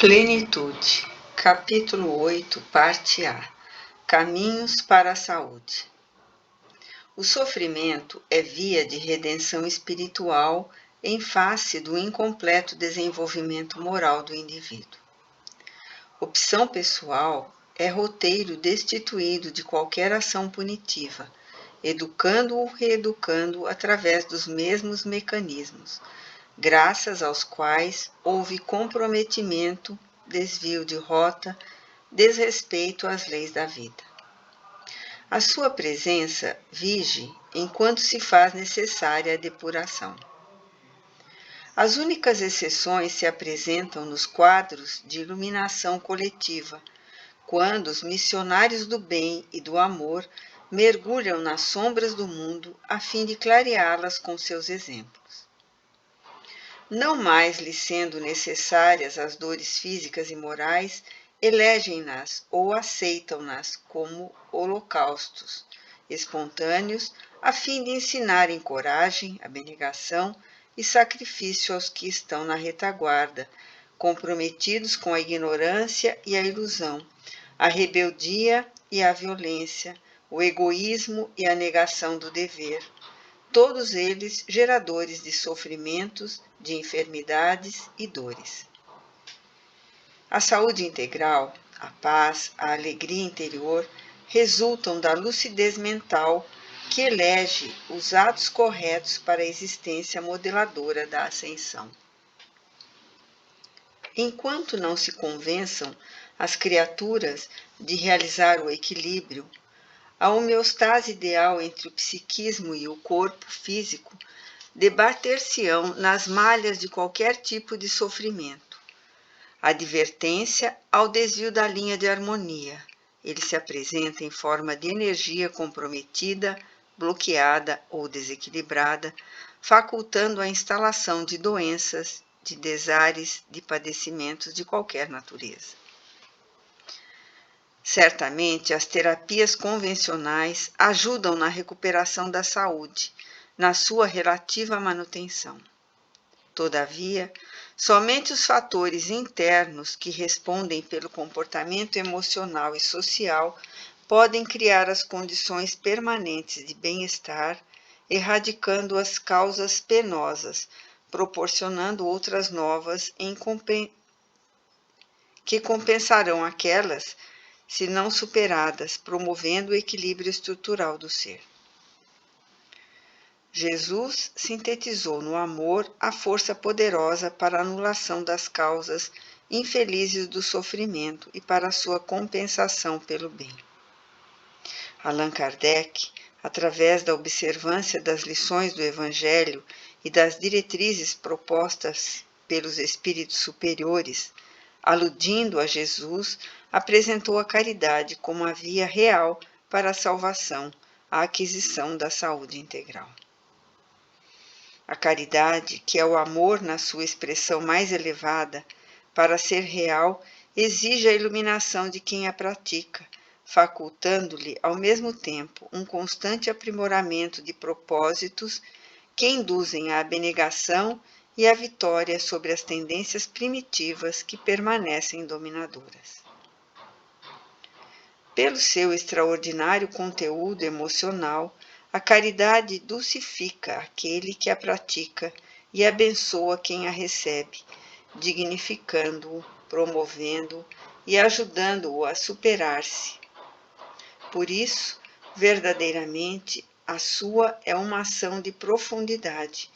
Plenitude, capítulo 8, parte A. Caminhos para a saúde. O sofrimento é via de redenção espiritual em face do incompleto desenvolvimento moral do indivíduo. Opção pessoal é roteiro destituído de qualquer ação punitiva, educando-o, reeducando através dos mesmos mecanismos, graças aos quais houve comprometimento, desvio de rota, desrespeito às leis da vida. A sua presença vige enquanto se faz necessária a depuração. As únicas exceções se apresentam nos quadros de iluminação coletiva, quando os missionários do bem e do amor mergulham nas sombras do mundo a fim de clareá-las com seus exemplos. Não mais lhes sendo necessárias as dores físicas e morais, elegem-nas ou aceitam-nas como holocaustos espontâneos, a fim de ensinarem coragem, abnegação e sacrifício aos que estão na retaguarda, comprometidos com a ignorância e a ilusão, a rebeldia e a violência, o egoísmo e a negação do dever, todos eles geradores de sofrimentos, de enfermidades e dores. A saúde integral, a paz, a alegria interior resultam da lucidez mental que elege os atos corretos para a existência modeladora da ascensão. Enquanto não se convençam as criaturas de realizar o equilíbrio, a homeostase ideal entre o psiquismo e o corpo físico debater-se-ão nas malhas de qualquer tipo de sofrimento. Advertência ao desvio da linha de harmonia. Ele se apresenta em forma de energia comprometida, bloqueada ou desequilibrada, facultando a instalação de doenças, de desares, de padecimentos de qualquer natureza. Certamente, as terapias convencionais ajudam na recuperação da saúde, na sua relativa manutenção. Todavia, somente os fatores internos que respondem pelo comportamento emocional e social podem criar as condições permanentes de bem-estar, erradicando as causas penosas, proporcionando outras novas que compensarão aquelas, se não superadas, promovendo o equilíbrio estrutural do ser. Jesus sintetizou no amor a força poderosa para a anulação das causas infelizes do sofrimento e para a sua compensação pelo bem. Allan Kardec, através da observância das lições do Evangelho e das diretrizes propostas pelos espíritos superiores, aludindo a Jesus, apresentou a caridade como a via real para a salvação, a aquisição da saúde integral. A caridade, que é o amor na sua expressão mais elevada, para ser real, exige a iluminação de quem a pratica, facultando-lhe, ao mesmo tempo, um constante aprimoramento de propósitos que induzem à abnegação e à vitória sobre as tendências primitivas que permanecem dominadoras. Pelo seu extraordinário conteúdo emocional, a caridade dulcifica aquele que a pratica e abençoa quem a recebe, dignificando-o, promovendo-o e ajudando-o a superar-se. Por isso, verdadeiramente, a sua é uma ação de profundidade,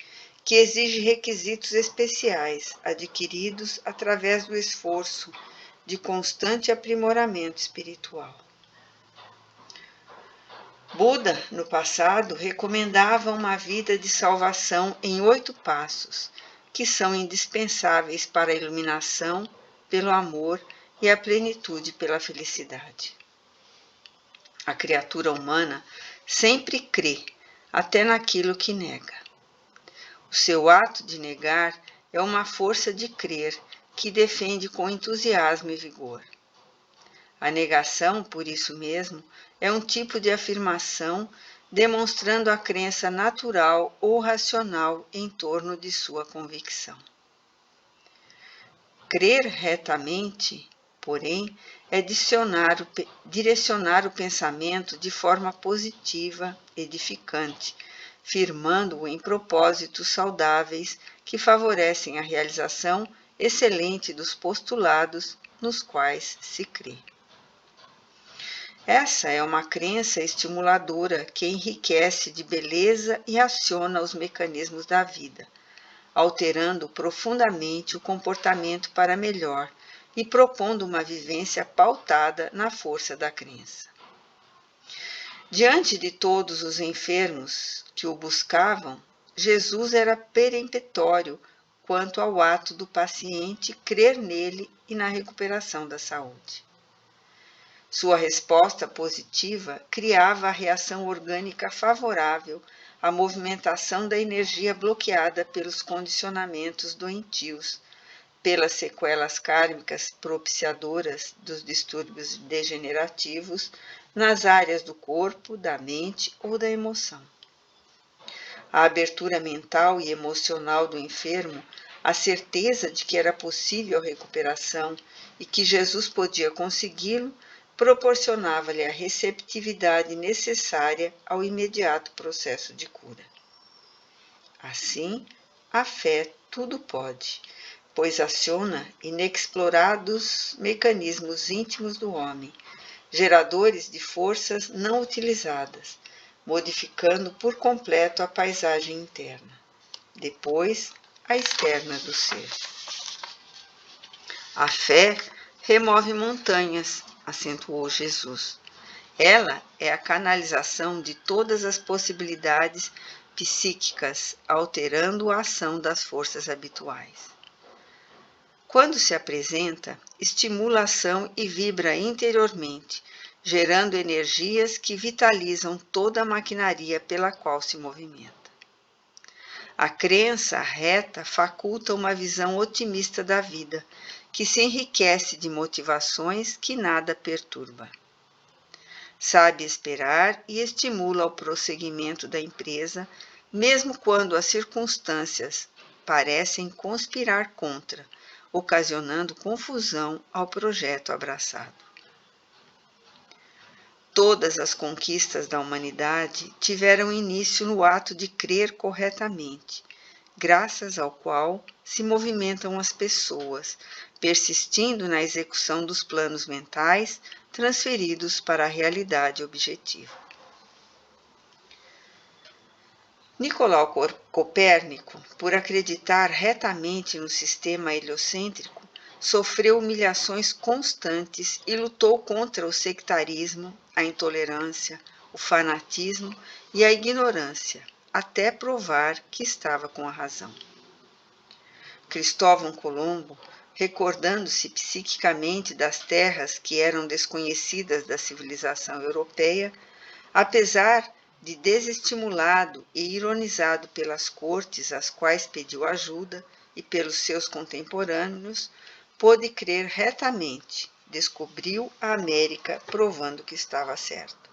que exige requisitos especiais, adquiridos através do esforço de constante aprimoramento espiritual. Buda, no passado, recomendava uma vida de salvação em 8 passos, que são indispensáveis para a iluminação, pelo amor e a plenitude pela felicidade. A criatura humana sempre crê, até naquilo que nega. O seu ato de negar é uma força de crer que defende com entusiasmo e vigor. A negação, por isso mesmo, é um tipo de afirmação demonstrando a crença natural ou racional em torno de sua convicção. Crer retamente, porém, é direcionar o pensamento de forma positiva, edificante, firmando-o em propósitos saudáveis que favorecem a realização excelente dos postulados nos quais se crê. Essa é uma crença estimuladora que enriquece de beleza e aciona os mecanismos da vida, alterando profundamente o comportamento para melhor e propondo uma vivência pautada na força da crença. Diante de todos os enfermos que o buscavam, Jesus era peremptório quanto ao ato do paciente crer nele e na recuperação da saúde. Sua resposta positiva criava a reação orgânica favorável à movimentação da energia bloqueada pelos condicionamentos doentios, pelas sequelas kármicas propiciadoras dos distúrbios degenerativos nas áreas do corpo, da mente ou da emoção. A abertura mental e emocional do enfermo, a certeza de que era possível a recuperação e que Jesus podia consegui-lo, proporcionava-lhe a receptividade necessária ao imediato processo de cura. Assim, a fé tudo pode, pois aciona inexplorados mecanismos íntimos do homem, geradores de forças não utilizadas, modificando por completo a paisagem interna, depois a externa do ser. A fé remove montanhas, acentuou Jesus. Ela é a canalização de todas as possibilidades psíquicas, alterando a ação das forças habituais. Quando se apresenta, estimula a ação e vibra interiormente, gerando energias que vitalizam toda a maquinaria pela qual se movimenta. A crença reta faculta uma visão otimista da vida, que se enriquece de motivações que nada perturba. Sabe esperar e estimula o prosseguimento da empresa, mesmo quando as circunstâncias parecem conspirar contra, ocasionando confusão ao projeto abraçado. Todas as conquistas da humanidade tiveram início no ato de crer corretamente, graças ao qual se movimentam as pessoas, persistindo na execução dos planos mentais transferidos para a realidade objetiva. Nicolau Copérnico, por acreditar retamente no sistema heliocêntrico, sofreu humilhações constantes e lutou contra o sectarismo, a intolerância, o fanatismo e a ignorância, até provar que estava com a razão. Cristóvão Colombo, recordando-se psiquicamente das terras que eram desconhecidas da civilização europeia, apesar de desestimulado e ironizado pelas cortes às quais pediu ajuda e pelos seus contemporâneos, pôde crer retamente, descobriu a América provando que estava certo.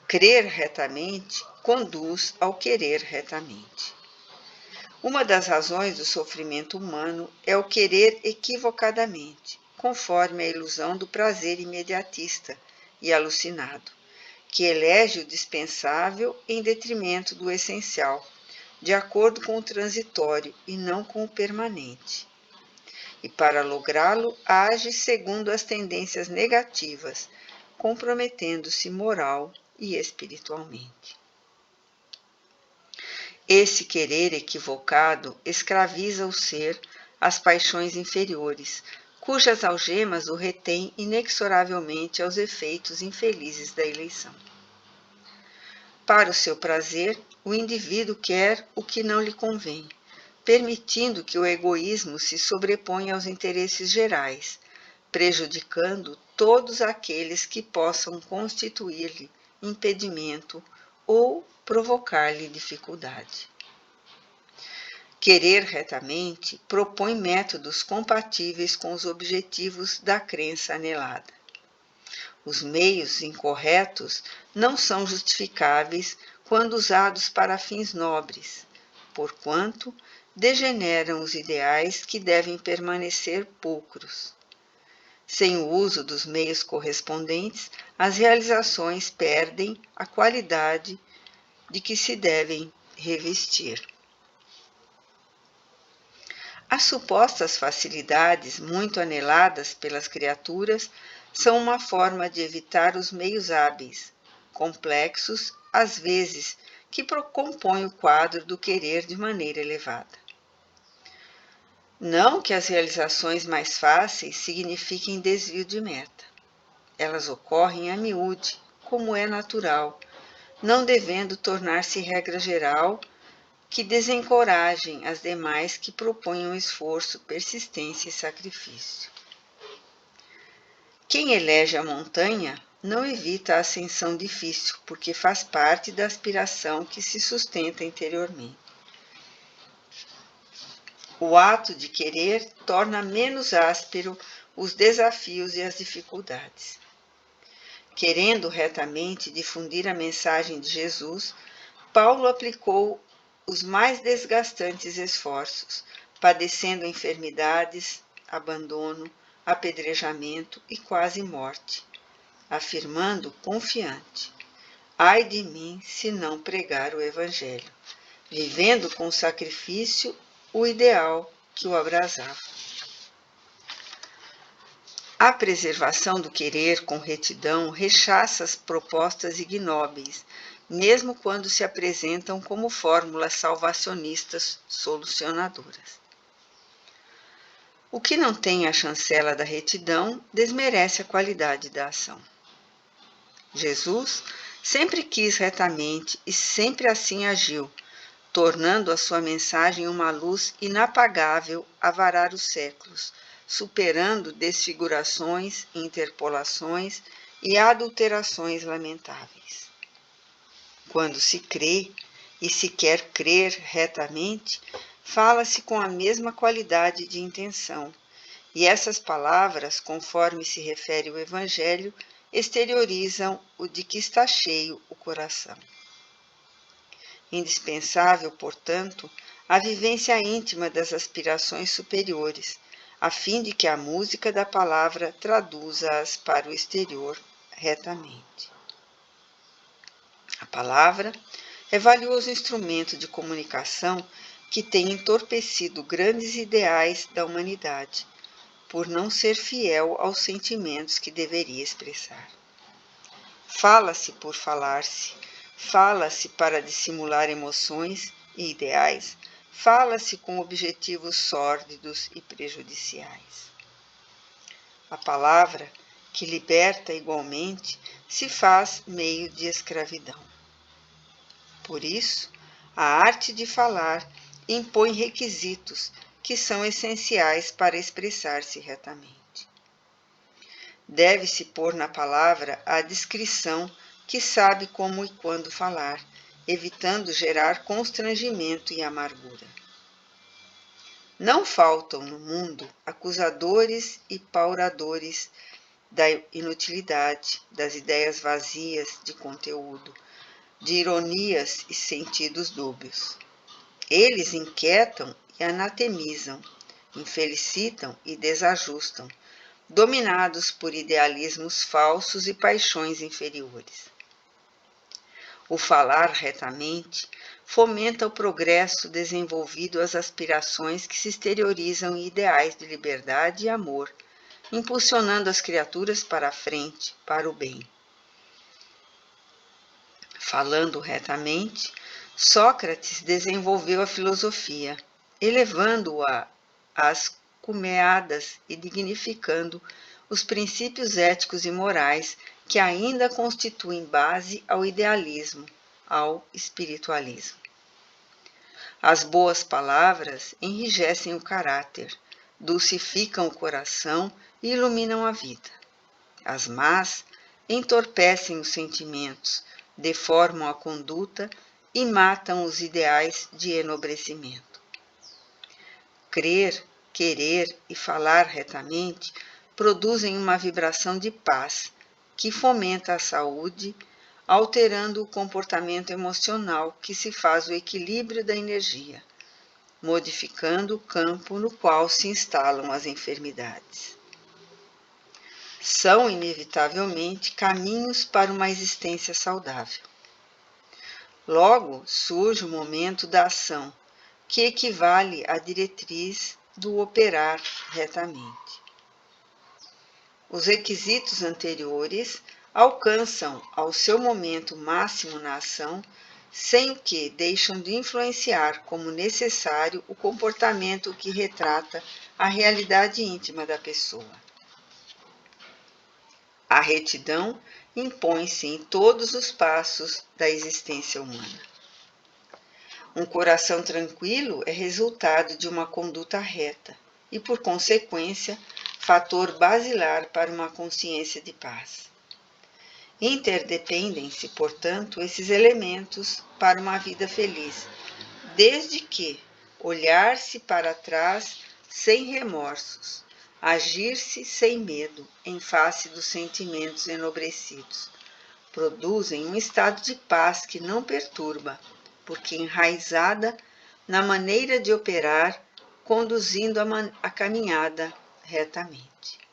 Crer retamente conduz ao querer retamente. Uma das razões do sofrimento humano é o querer equivocadamente, conforme a ilusão do prazer imediatista e alucinado, que elege o dispensável em detrimento do essencial, de acordo com o transitório e não com o permanente. E para lográ-lo, age segundo as tendências negativas, comprometendo-se moral e espiritualmente. Esse querer equivocado escraviza o ser às paixões inferiores, cujas algemas o retêm inexoravelmente aos efeitos infelizes da eleição. Para o seu prazer, o indivíduo quer o que não lhe convém, permitindo que o egoísmo se sobreponha aos interesses gerais, prejudicando todos aqueles que possam constituir-lhe impedimento ou provocar-lhe dificuldade. Querer retamente propõe métodos compatíveis com os objetivos da crença anelada. Os meios incorretos não são justificáveis quando usados para fins nobres, porquanto degeneram os ideais que devem permanecer pulcros. Sem o uso dos meios correspondentes, as realizações perdem a qualidade de que se devem revestir. As supostas facilidades muito aneladas pelas criaturas são uma forma de evitar os meios hábeis, complexos, às vezes, que compõem o quadro do querer de maneira elevada. Não que as realizações mais fáceis signifiquem desvio de meta. Elas ocorrem a miúde, como é natural, não devendo tornar-se regra geral que desencorajem as demais que proponham esforço, persistência e sacrifício. Quem elege a montanha não evita a ascensão difícil, porque faz parte da aspiração que se sustenta interiormente. O ato de querer torna menos áspero os desafios e as dificuldades. Querendo retamente difundir a mensagem de Jesus, Paulo aplicou os mais desgastantes esforços, padecendo enfermidades, abandono, apedrejamento e quase morte, afirmando confiante: ai de mim se não pregar o Evangelho, vivendo com sacrifício o ideal que o abrasava. A preservação do querer com retidão rechaça as propostas ignóbeis, mesmo quando se apresentam como fórmulas salvacionistas solucionadoras. O que não tem a chancela da retidão desmerece a qualidade da ação. Jesus sempre quis retamente e sempre assim agiu, tornando a sua mensagem uma luz inapagável a varar os séculos, superando desfigurações, interpolações e adulterações lamentáveis. Quando se crê e se quer crer retamente, fala-se com a mesma qualidade de intenção, e essas palavras, conforme se refere o Evangelho, exteriorizam o de que está cheio o coração. Indispensável, portanto, a vivência íntima das aspirações superiores, a fim de que a música da palavra traduza-as para o exterior retamente. A palavra é valioso instrumento de comunicação que tem entorpecido grandes ideais da humanidade, por não ser fiel aos sentimentos que deveria expressar. Fala-se por falar-se, fala-se para dissimular emoções e ideais, fala-se com objetivos sórdidos e prejudiciais. A palavra, que liberta igualmente, se faz meio de escravidão. Por isso, a arte de falar impõe requisitos que são essenciais para expressar-se retamente. Deve-se pôr na palavra a discrição que sabe como e quando falar, evitando gerar constrangimento e amargura. Não faltam no mundo acusadores e pauradores da inutilidade, das ideias vazias de conteúdo, de ironias e sentidos dúbios. Eles inquietam e anatemizam, infelicitam e desajustam, dominados por idealismos falsos e paixões inferiores. O falar retamente fomenta o progresso desenvolvido às aspirações que se exteriorizam em ideais de liberdade e amor, impulsionando as criaturas para a frente, para o bem. Falando retamente, Sócrates desenvolveu a filosofia, elevando-a às cumeadas e dignificando os princípios éticos e morais que ainda constituem base ao idealismo, ao espiritualismo. As boas palavras enrijecem o caráter, dulcificam o coração e iluminam a vida. As más entorpecem os sentimentos, deformam a conduta e matam os ideais de enobrecimento. Crer, querer e falar retamente produzem uma vibração de paz que fomenta a saúde, alterando o comportamento emocional que se faz o equilíbrio da energia, modificando o campo no qual se instalam as enfermidades. São, inevitavelmente, caminhos para uma existência saudável. Logo surge o momento da ação, que equivale à diretriz do operar retamente. Os requisitos anteriores alcançam ao seu momento máximo na ação, sem o que deixam de influenciar como necessário o comportamento que retrata a realidade íntima da pessoa. A retidão impõe-se em todos os passos da existência humana. Um coração tranquilo é resultado de uma conduta reta e, por consequência, fator basilar para uma consciência de paz. Interdependem-se, portanto, esses elementos para uma vida feliz, desde que olhar-se para trás sem remorsos, agir-se sem medo em face dos sentimentos enobrecidos, produzem um estado de paz que não perturba, porque enraizada na maneira de operar, conduzindo a caminhada retamente.